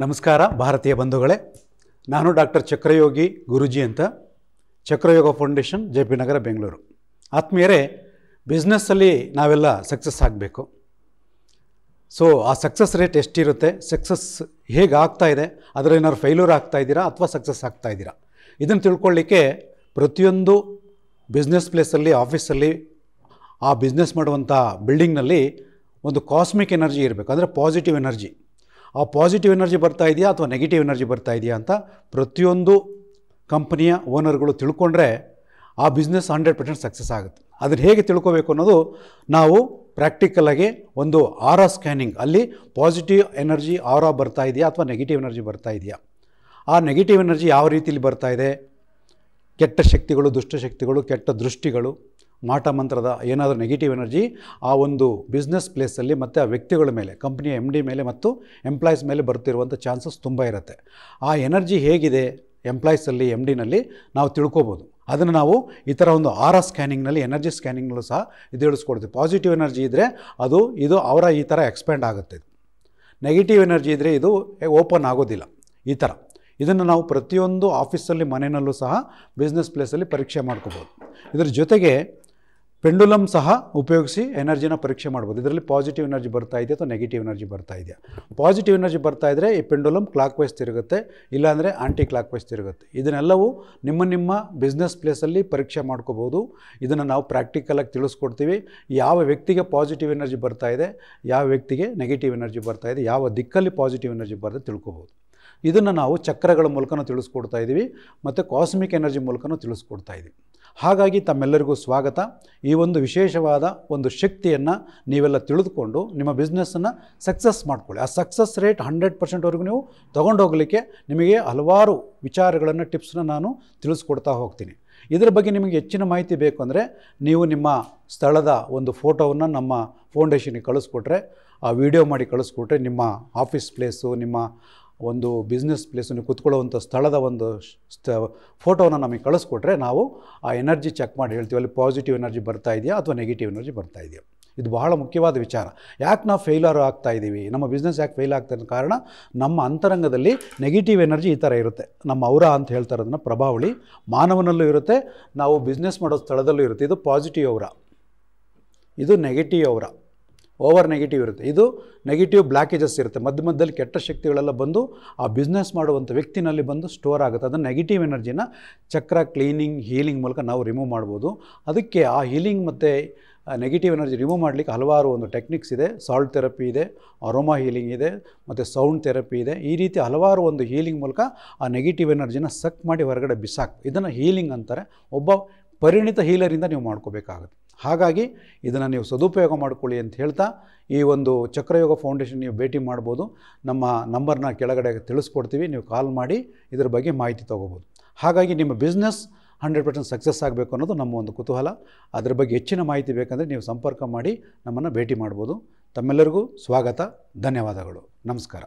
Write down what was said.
ನಮಸ್ಕಾರ ಭಾರತೀಯ ಬಂಧುಗಳೇ, ನಾನು ಡಾಕ್ಟರ್ ಚಕ್ರಯೋಗಿ ಗುರೂಜಿ ಅಂತ, ಚಕ್ರಯೋಗ ಫೌಂಡೇಶನ್, JP ನಗರ, ಬೆಂಗಳೂರು. ಆತ್ಮೀಯರೇ, ಬಿಸ್ನೆಸ್ಸಲ್ಲಿ ನಾವೆಲ್ಲ ಸಕ್ಸಸ್ ಆಗಬೇಕು. ಸೊ ಆ ಸಕ್ಸಸ್ ರೇಟ್ ಎಷ್ಟಿರುತ್ತೆ, ಸಕ್ಸಸ್ ಹೇಗೆ ಆಗ್ತಾಯಿದೆ, ಅದರಲ್ಲಿ ಏನಾದ್ರು ಫೇಲ್ಯೂರ್ ಆಗ್ತಾಯಿದ್ದೀರಾ ಅಥವಾ ಸಕ್ಸಸ್ ಆಗ್ತಾಯಿದ್ದೀರಾ, ಇದನ್ನು ತಿಳ್ಕೊಳ್ಳಿಕ್ಕೆ ಪ್ರತಿಯೊಂದು ಬಿಸ್ನೆಸ್ ಪ್ಲೇಸಲ್ಲಿ, ಆಫೀಸಲ್ಲಿ, ಆ ಬಿಸ್ನೆಸ್ ಮಾಡುವಂಥ ಬಿಲ್ಡಿಂಗ್ನಲ್ಲಿ ಒಂದು ಕಾಸ್ಮಿಕ್ ಎನರ್ಜಿ ಇರಬೇಕು. ಅಂದರೆ ಪಾಸಿಟಿವ್ ಎನರ್ಜಿ. ಆ ಪಾಸಿಟಿವ್ ಎನರ್ಜಿ ಬರ್ತಾ ಇದೆಯಾ ಅಥವಾ ನೆಗೆಟಿವ್ ಎನರ್ಜಿ ಬರ್ತಾ ಇದೆಯಾ ಅಂತ ಪ್ರತಿಯೊಂದು ಕಂಪನಿಯ ಓನರ್ಗಳು ತಿಳ್ಕೊಂಡ್ರೆ ಆ ಬಿಸ್ನೆಸ್ 100% ಸಕ್ಸಸ್ ಆಗುತ್ತೆ. ಅದನ್ನು ಹೇಗೆ ತಿಳ್ಕೋಬೇಕು ಅನ್ನೋದು ನಾವು ಪ್ರಾಕ್ಟಿಕಲಾಗಿ ಒಂದು ಆರಾ ಸ್ಕ್ಯಾನಿಂಗ್, ಅಲ್ಲಿ ಪಾಸಿಟಿವ್ ಎನರ್ಜಿ ಆರಾ ಬರ್ತಾ ಇದೆಯಾ ಅಥವಾ ನೆಗೆಟಿವ್ ಎನರ್ಜಿ ಬರ್ತಾ ಇದೆಯಾ, ಆ ನೆಗೆಟಿವ್ ಎನರ್ಜಿ ಯಾವ ರೀತಿಯಲ್ಲಿ ಬರ್ತಾ ಇದೆ, ಕೆಟ್ಟ ಶಕ್ತಿಗಳು, ದುಷ್ಟಶಕ್ತಿಗಳು, ಕೆಟ್ಟ ದೃಷ್ಟಿಗಳು, ಮಾಟ ಮಂತ್ರದ ಏನಾದರೂ ನೆಗೆಟಿವ್ ಎನರ್ಜಿ ಆ ಒಂದು ಬಿಸ್ನೆಸ್ ಪ್ಲೇಸಲ್ಲಿ ಮತ್ತು ಆ ವ್ಯಕ್ತಿಗಳ ಮೇಲೆ, ಕಂಪ್ನಿಯ MD ಮೇಲೆ ಮತ್ತು ಎಂಪ್ಲಾಯೀಸ್ ಮೇಲೆ ಬರ್ತಿರುವಂಥ ಚಾನ್ಸಸ್ ತುಂಬ ಇರುತ್ತೆ. ಆ ಎನರ್ಜಿ ಹೇಗಿದೆ ಎಂಪ್ಲಾಯೀಸಲ್ಲಿ, MDನಲ್ಲಿ ನಾವು ತಿಳ್ಕೊಬೋದು. ಅದನ್ನು ನಾವು ಈ ಥರ ಒಂದು ಆರಾ ಸ್ಕ್ಯಾನಿಂಗ್ನಲ್ಲಿ, ಎನರ್ಜಿ ಸ್ಕ್ಯಾನಿಂಗ್ನಲ್ಲೂ ಸಹ ಇದು ಹೇಳಿಸ್ಕೊಡ್ತೀವಿ. ಪಾಸಿಟಿವ್ ಎನರ್ಜಿ ಇದ್ದರೆ ಇದು ಅವರ ಈ ಥರ ಎಕ್ಸ್ಪ್ಯಾಂಡ್ ಆಗುತ್ತೆ. ನೆಗೆಟಿವ್ ಎನರ್ಜಿ ಇದ್ದರೆ ಇದು ಓಪನ್ ಆಗೋದಿಲ್ಲ. ಈ ಥರ ಇದನ್ನು ನಾವು ಪ್ರತಿಯೊಂದು ಆಫೀಸಲ್ಲಿ, ಮನೆಯಲ್ಲೂ ಸಹ, ಬಿಸ್ನೆಸ್ ಪ್ಲೇಸಲ್ಲಿ ಪರೀಕ್ಷೆ ಮಾಡ್ಕೋಬೋದು. ಇದರ ಜೊತೆಗೆ ಪೆಂಡುಲಮ್ ಸಹ ಉಪಯೋಗಿಸಿ ಎನರ್ಜಿನ ಪರೀಕ್ಷೆ ಮಾಡ್ಬೋದು. ಇದರಲ್ಲಿ ಪಾಸಿಟಿವ್ ಎನರ್ಜಿ ಬರ್ತಾ ಇದೆಯಾ ಅಥವಾ ನೆಗೆಟಿವ್ ಎನರ್ಜಿ ಬರ್ತಾ ಇದೆಯಾ. ಪಾಸಿಟಿವ್ ಎನರ್ಜಿ ಬರ್ತಾ ಇದ್ದರೆ ಈ ಪೆಂಡುಲಮ್ ಕ್ಲಾಕ್ ವೈಸ್ ತಿರುಗುತ್ತೆ, ಇಲ್ಲಾಂದರೆ ಆಂಟಿ ಕ್ಲಾಕ್ ವೈಸ್ ತಿರುಗುತ್ತೆ. ಇದನ್ನೆಲ್ಲವೂ ನಿಮ್ಮ ಬಿಸ್ನೆಸ್ ಪ್ಲೇಸಲ್ಲಿ ಪರೀಕ್ಷೆ ಮಾಡ್ಕೋಬೋದು. ಇದನ್ನು ನಾವು ಪ್ರಾಕ್ಟಿಕಲಾಗಿ ತಿಳಿಸ್ಕೊಡ್ತೀವಿ. ಯಾವ ವ್ಯಕ್ತಿಗೆ ಪಾಸಿಟಿವ್ ಎನರ್ಜಿ ಬರ್ತಾ ಇದೆ, ಯಾವ ವ್ಯಕ್ತಿಗೆ ನೆಗೆಟಿವ್ ಎನರ್ಜಿ ಬರ್ತಾ ಇದೆ, ಯಾವ ದಿಕ್ಕಲ್ಲಿ ಪಾಸಿಟಿವ್ ಎನರ್ಜಿ ಬರ್ತದೆ ತಿಳ್ಕೊಬೋದು. ಇದನ್ನು ನಾವು ಚಕ್ರಗಳ ಮೂಲಕನೂ ತಿಳಿಸ್ಕೊಡ್ತಾ ಇದ್ದೀವಿ ಮತ್ತು ಕಾಸ್ಮಿಕ್ ಎನರ್ಜಿ ಮೂಲಕನೂ ತಿಳಿಸ್ಕೊಡ್ತಾ ಇದ್ದೀವಿ. ಹಾಗಾಗಿ ತಮ್ಮೆಲ್ಲರಿಗೂ ಸ್ವಾಗತ. ಈ ಒಂದು ವಿಶೇಷವಾದ ಒಂದು ಶಕ್ತಿಯನ್ನು ನೀವೆಲ್ಲ ತಿಳಿದುಕೊಂಡು ನಿಮ್ಮ ಬಿಸ್ನೆಸ್ಸನ್ನು ಸಕ್ಸಸ್ ಮಾಡ್ಕೊಳ್ಳಿ. ಆ ಸಕ್ಸಸ್ ರೇಟ್ 100%ವರೆಗೂ ನೀವು ತೊಗೊಂಡೋಗಲಿಕ್ಕೆ ನಿಮಗೆ ಹಲವಾರು ವಿಚಾರಗಳನ್ನು, ಟಿಪ್ಸನ್ನ ನಾನು ತಿಳಿಸ್ಕೊಡ್ತಾ ಹೋಗ್ತೀನಿ. ಇದರ ಬಗ್ಗೆ ನಿಮಗೆ ಹೆಚ್ಚಿನ ಮಾಹಿತಿ ಬೇಕು ಅಂದರೆ ನೀವು ನಿಮ್ಮ ಸ್ಥಳದ ಒಂದು ಫೋಟೋವನ್ನು ನಮ್ಮ ಫೌಂಡೇಶನ್ಗೆ ಕಳಿಸ್ಕೊಟ್ರೆ, ಆ ವಿಡಿಯೋ ಮಾಡಿ ಕಳಿಸ್ಕೊಟ್ರೆ, ನಿಮ್ಮ ಆಫೀಸ್ ಪ್ಲೇಸು, ನಿಮ್ಮ ಒಂದು ಬಿಸ್ನೆಸ್ ಪ್ಲೇಸು, ನೀವು ಕೂತ್ಕೊಳ್ಳುವಂಥ ಸ್ಥಳದ ಒಂದು ಫೋಟೋವನ್ನು ನಮಗೆ ಕಳಿಸ್ಕೊಟ್ರೆ ನಾವು ಆ ಎನರ್ಜಿ ಚೆಕ್ ಮಾಡಿ ಹೇಳ್ತೀವಿ, ಅಲ್ಲಿ ಪಾಸಿಟಿವ್ ಎನರ್ಜಿ ಬರ್ತಾ ಇದೆಯಾ ಅಥವಾ ನೆಗೆಟಿವ್ ಎನರ್ಜಿ ಬರ್ತಾ ಇದೆಯಾ. ಇದು ಬಹಳ ಮುಖ್ಯವಾದ ವಿಚಾರ. ಯಾಕೆ ನಾವು ಫೇಲ್ಯೂರ್ ಆಗ್ತಾಯಿದ್ದೀವಿ, ನಮ್ಮ ಬಿಸ್ನೆಸ್ ಯಾಕೆ ಫೇಲ್ ಆಗ್ತಾ ಇರೋ ಕಾರಣ ನಮ್ಮ ಅಂತರಂಗದಲ್ಲಿ ನೆಗೆಟಿವ್ ಎನರ್ಜಿ ಈ ಥರ ಇರುತ್ತೆ. ನಮ್ಮ ಔರಾ ಅಂತ ಹೇಳ್ತಾರೆ, ಅದನ್ನು ಪ್ರಭಾವಳಿ ಮಾನವನಲ್ಲೂ ಇರುತ್ತೆ, ನಾವು ಬಿಸ್ನೆಸ್ ಮಾಡೋ ಸ್ಥಳದಲ್ಲೂ ಇರುತ್ತೆ. ಇದು ಪಾಸಿಟಿವ್ ಔರಾ, ಇದು ನೆಗೆಟಿವ್ ಔರಾ, ಓವರ್ ನೆಗೆಟಿವ್ ಇರುತ್ತೆ. ಇದು ನೆಗೆಟಿವ್ ಬ್ಲಾಕೇಜಸ್ ಇರುತ್ತೆ. ಮಧ್ಯದಲ್ಲಿ ಕೆಟ್ಟ ಶಕ್ತಿಗಳೆಲ್ಲ ಬಂದು ಆ ಬಿಸ್ನೆಸ್ ಮಾಡುವಂಥ ವ್ಯಕ್ತಿನಲ್ಲಿ ಬಂದು ಸ್ಟೋರ್ ಆಗುತ್ತೆ. ಅದನ್ನು ನೆಗೆಟಿವ್ ಎನರ್ಜಿನ ಚಕ್ರ ಕ್ಲೀನಿಂಗ್, ಹೀಲಿಂಗ್ ಮೂಲಕ ನಾವು ರಿಮೂವ್ ಮಾಡ್ಬೋದು. ಅದಕ್ಕೆ ಆ ಹೀಲಿಂಗ್ ಮತ್ತು ನೆಗೆಟಿವ್ ಎನರ್ಜಿ ರಿಮೂವ್ ಮಾಡಲಿಕ್ಕೆ ಹಲವಾರು ಒಂದು ಟೆಕ್ನಿಕ್ಸ್ ಇದೆ. ಸಾಲ್ಟ್ ಥೆರಪಿ ಇದೆ, ಅರೋಮಾ ಹೀಲಿಂಗ್ ಇದೆ, ಮತ್ತು ಸೌಂಡ್ ಥೆರಪಿ ಇದೆ. ಈ ರೀತಿ ಹಲವಾರು ಒಂದು ಹೀಲಿಂಗ್ ಮೂಲಕ ಆ ನೆಗೆಟಿವ್ ಎನರ್ಜಿನ ಸಕ್ ಮಾಡಿ ಹೊರಗಡೆ ಬಿಸಾಕು. ಇದನ್ನು ಹೀಲಿಂಗ್ ಅಂತಾರೆ. ಒಬ್ಬ ಪರಿಣಿತ ಹೀಲರಿಂದ ನೀವು ಮಾಡ್ಕೋಬೇಕಾಗುತ್ತೆ. ಹಾಗಾಗಿ ಇದನ್ನು ನೀವು ಸದುಪಯೋಗ ಮಾಡಿಕೊಳ್ಳಿ ಅಂತ ಹೇಳ್ತಾ, ಈ ಒಂದು ಚಕ್ರಯೋಗ ಫೌಂಡೇಶನ್ ನೀವು ಭೇಟಿ ಮಾಡ್ಬೋದು. ನಮ್ಮ ನಂಬರ್ನ ಕೆಳಗಡೆ ತಿಳಿಸ್ಕೊಡ್ತೀವಿ, ನೀವು ಕಾಲ್ ಮಾಡಿ ಇದರ ಬಗ್ಗೆ ಮಾಹಿತಿ ತೊಗೋಬೋದು. ಹಾಗಾಗಿ ನಿಮ್ಮ ಬಿಸ್ನೆಸ್ 100% ಸಕ್ಸಸ್ ಆಗಬೇಕು ಅನ್ನೋದು ನಮ್ಮ ಒಂದು ಕುತೂಹಲ. ಅದರ ಬಗ್ಗೆ ಹೆಚ್ಚಿನ ಮಾಹಿತಿ ಬೇಕಂದರೆ ನೀವು ಸಂಪರ್ಕ ಮಾಡಿ ನಮ್ಮನ್ನು ಭೇಟಿ ಮಾಡ್ಬೋದು. ತಮ್ಮೆಲ್ಲರಿಗೂ ಸ್ವಾಗತ, ಧನ್ಯವಾದಗಳು, ನಮಸ್ಕಾರ.